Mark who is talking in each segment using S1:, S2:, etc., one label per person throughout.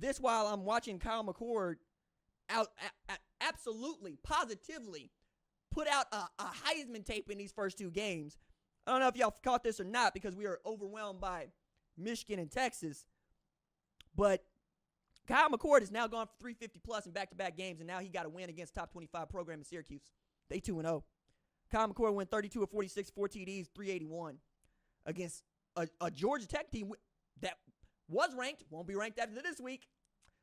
S1: this while I'm watching Kyle McCord absolutely, positively put out a Heisman tape in these first 2 games. I don't know if y'all caught this or not because we are overwhelmed by Michigan and Texas. But Kyle McCord has now gone for 350-plus in back-to-back games, and now he got a win against top 25 program in Syracuse. They 2-0. Kyle McCord went 32 of 46, 4 TDs, 381 against a Georgia Tech team that was ranked, won't be ranked after this week,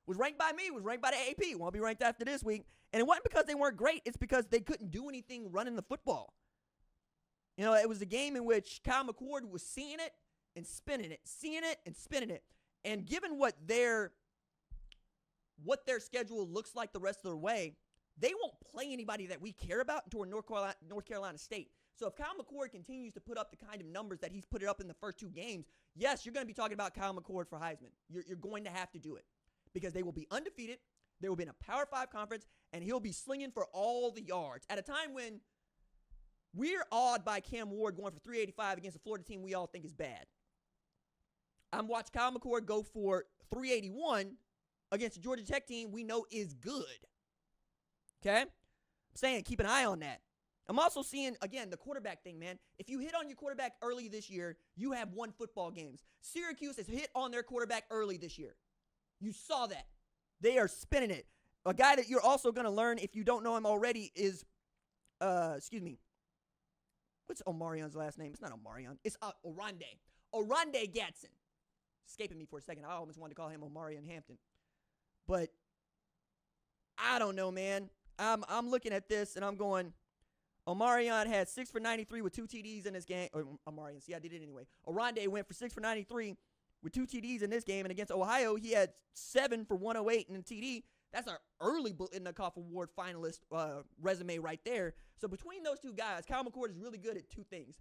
S1: was ranked by me, was ranked by the AP, won't be ranked after this week. And it wasn't because they weren't great. It's because they couldn't do anything running the football. You know, it was a game in which Kyle McCord was seeing it and spinning it, seeing it and spinning it. And given what their schedule looks like the rest of the way, they won't play anybody that we care about toward North Carolina State. So if Kyle McCord continues to put up the kind of numbers that he's put it up in the first 2 games, yes, you're going to be talking about Kyle McCord for Heisman. You're going to have to do it because they will be undefeated. They will be in a Power 5 conference, and he'll be slinging for all the yards at a time when we're awed by Cam Ward going for 385 against a Florida team we all think is bad. I'm watching Kyle McCord go for 381 against a Georgia Tech team we know is good. Okay? I'm saying keep an eye on that. I'm also seeing, again, the quarterback thing, man. If you hit on your quarterback early this year, you have won football games. Syracuse has hit on their quarterback early this year. You saw that. They are spinning it. A guy that you're also going to learn, if you don't know him already, is, what's Omarion's last name? It's not Omarion. It's Oronde. Oronde Gadsden. Escaping me for a second. I almost wanted to call him Omarion Hampton. But I don't know, man. I'm looking at this, and I'm going, Omarion had 6 for 93 with 2 TDs in this game. Or Omarion, see, I did it anyway. Oronde went for 6 for 93 with 2 TDs in this game. And against Ohio, he had 7 for 108 in a TD. That's our early Bulletnikov Award finalist resume right there. So between those 2 guys, Kyle McCord is really good at 2 things.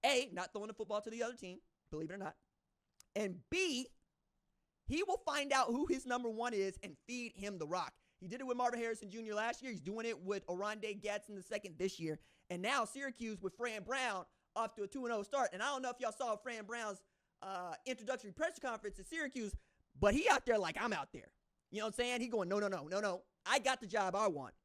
S1: A, not throwing the football to the other team, believe it or not. And B, he will find out who his number 1 is and feed him the rock. He did it with Marvin Harrison Jr. last year. He's doing it with Oronde Gadsden II this year. And now Syracuse with Fran Brown off to a 2-0 start. And I don't know if y'all saw Fran Brown's introductory press conference at Syracuse, but he out there like I'm out there. You know what I'm saying? He going, no. I got the job I want.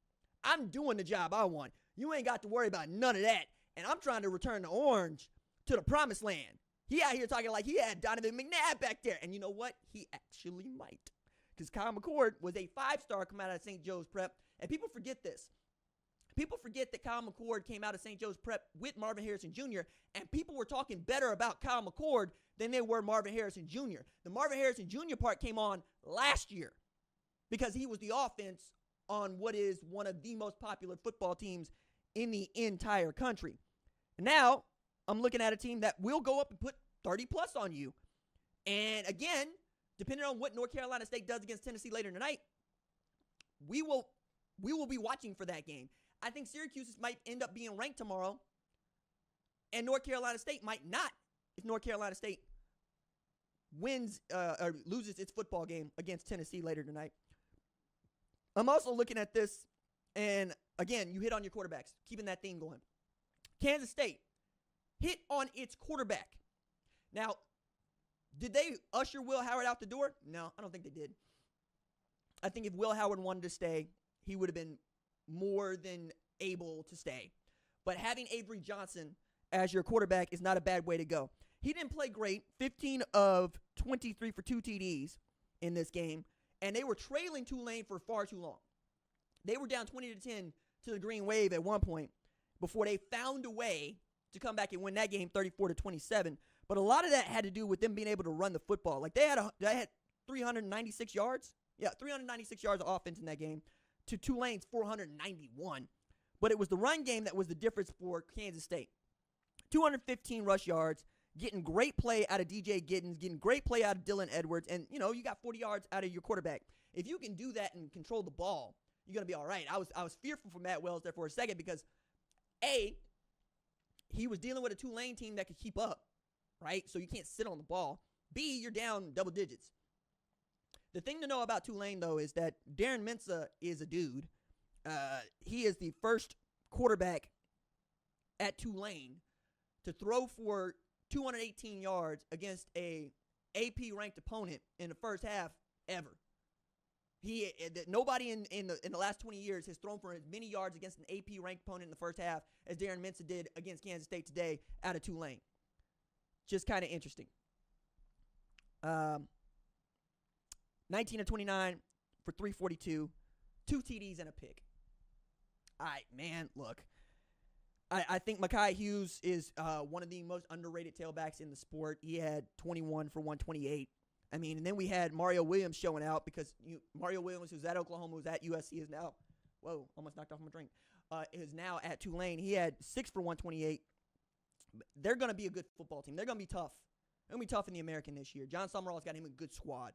S1: I'm doing the job I want. You ain't got to worry about none of that. And I'm trying to return the orange to the promised land. He out here talking like he had Donovan McNabb back there. And you know what? He actually might. Because Kyle McCord was a 5-star come out of St. Joe's Prep. And people forget this. People forget that Kyle McCord came out of St. Joe's Prep with Marvin Harrison Jr. And people were talking better about Kyle McCord than they were Marvin Harrison Jr. The Marvin Harrison Jr. part came on last year because he was the offense on what is one of the most popular football teams in the entire country. And now I'm looking at a team that will go up and put 30-plus on you. And again, depending on what North Carolina State does against Tennessee later tonight, we will be watching for that game. I think Syracuse might end up being ranked tomorrow, and North Carolina State might not if North Carolina State wins or loses its football game against Tennessee later tonight. I'm also looking at this, and again, you hit on your quarterbacks, keeping that theme going. Kansas State hit on its quarterback. Now, did they usher Will Howard out the door? No, I don't think they did. I think if Will Howard wanted to stay, he would have been more than able to stay. But having Avery Johnson as your quarterback is not a bad way to go. He didn't play great, 15 of 23 for 2 TDs in this game, and they were trailing Tulane for far too long. They were down 20-10 to the Green Wave at one point before they found a way to come back and win that game 34-27. But a lot of that had to do with them being able to run the football. Like they had 396 yards. Yeah, 396 yards of offense in that game to Tulane's 491. But it was the run game that was the difference for Kansas State. 215 rush yards, getting great play out of DJ Giddens, getting great play out of Dylan Edwards, and, you got 40 yards out of your quarterback. If you can do that and control the ball, you're going to be all right. I was fearful for Matt Wells there for a second because, A, he was dealing with a Tulane team that could keep up, right? So you can't sit on the ball. B, you're down double digits. The thing to know about Tulane, though, is that Darren Mensah is a dude. He is the first quarterback at Tulane to throw for 218 yards against a AP-ranked opponent in the first half ever. Nobody in the last 20 years has thrown for as many yards against an AP ranked opponent in the first half as Darren Minson did against Kansas State today out of Tulane. Just kind of interesting. 19 of 29 for 342, 2 TDs and a pick. All right, man, look. I think Mekhi Hughes is one of the most underrated tailbacks in the sport. He had 21 for 128. I mean, and then we had Mario Williams showing out because Mario Williams, who's at Oklahoma, who's at USC, is now, almost knocked off my drink, is now at Tulane. He had 6 for 128. They're going to be a good football team. They're going to be tough. They're going to be tough in the American this year. John Summerall's got him a good squad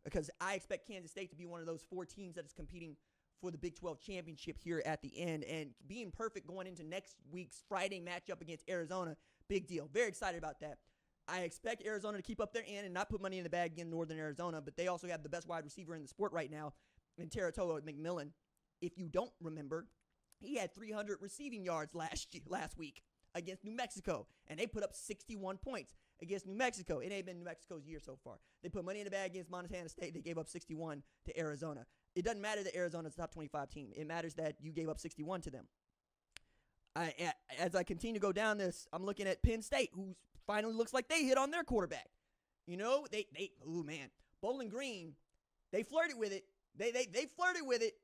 S1: because I expect Kansas State to be one of those 4 teams that is competing for the Big 12 championship here at the end and being perfect going into next week's Friday matchup against Arizona. Big deal. Very excited about that. I expect Arizona to keep up their end and not put money in the bag against Northern Arizona, but they also have the best wide receiver in the sport right now in Teratoa McMillan. If you don't remember, he had 300 receiving yards last week against New Mexico, and they put up 61 points against New Mexico. It ain't been New Mexico's year so far. They put money in the bag against Montana State. They gave up 61 to Arizona. It doesn't matter that Arizona's a top 25 team. It matters that you gave up 61 to them. As I continue to go down this, I'm looking at Penn State, who finally looks like they hit on their quarterback. You know, Bowling Green, they flirted with it. They flirted with it.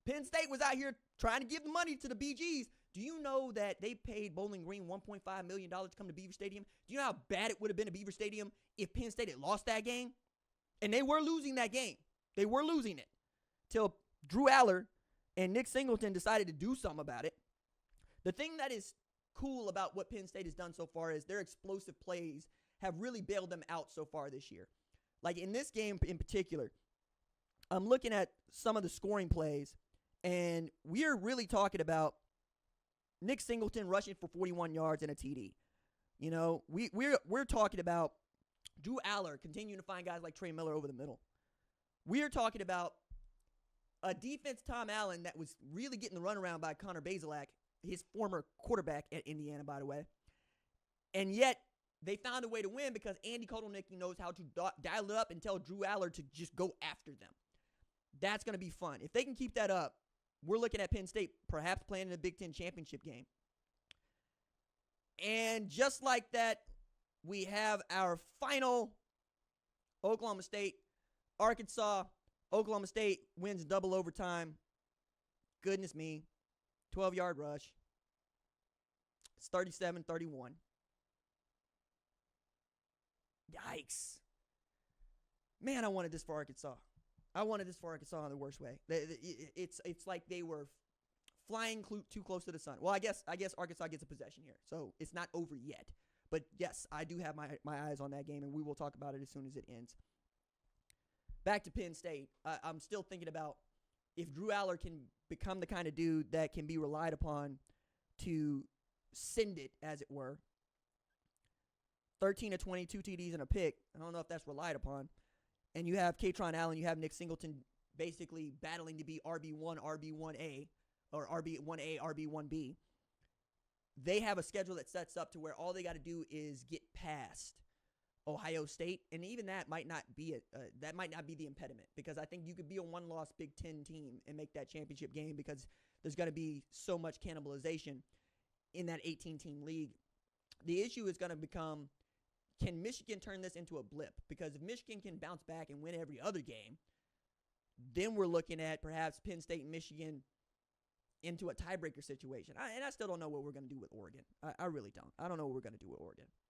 S1: Penn State was out here trying to give the money to the BGs. Do you know that they paid Bowling Green $1.5 million to come to Beaver Stadium? Do you know how bad it would have been at Beaver Stadium if Penn State had lost that game? And they were losing that game. They were losing it till Drew Aller and Nick Singleton decided to do something about it. The thing that is cool about what Penn State has done so far is their explosive plays have really bailed them out so far this year. Like in this game in particular, I'm looking at some of the scoring plays, and we're really talking about Nick Singleton rushing for 41 yards and a TD. You know, we're talking about Drew Aller continuing to find guys like Trey Miller over the middle. We're talking about a defense, Tom Allen, that was really getting the runaround by Connor Bazelak, his former quarterback at Indiana, by the way. And yet, they found a way to win because Andy Kotelnicki knows how to dial it up and tell Drew Aller to just go after them. That's going to be fun. If they can keep that up, we're looking at Penn State perhaps playing in a Big Ten championship game. And just like that, we have our final Oklahoma State, Arkansas. Oklahoma State wins double overtime. Goodness me. 12-yard rush. It's 37-31. Yikes. Man, I wanted this for Arkansas. I wanted this for Arkansas in the worst way. It's like they were flying too close to the sun. Well, I guess Arkansas gets a possession here, so it's not over yet. But yes, I do have my eyes on that game, and we will talk about it as soon as it ends. Back to Penn State. I'm still thinking about if Drew Aller can become the kind of dude that can be relied upon to send it, as it were. 13 of 22 TDs and a pick. I don't know if that's relied upon. And you have Katron Allen, you have Nick Singleton basically battling to be RB1, RB1A, or RB1A, RB1B. They have a schedule that sets up to where all they got to do is get past Ohio State, and even that might not be the impediment, because I think you could be a one-loss Big Ten team and make that championship game because there's going to be so much cannibalization in that 18-team league. The issue is going to become, can Michigan turn this into a blip? Because if Michigan can bounce back and win every other game, then we're looking at perhaps Penn State and Michigan into a tiebreaker situation. And I still don't know what we're going to do with Oregon. I really don't. I don't know what we're going to do with Oregon.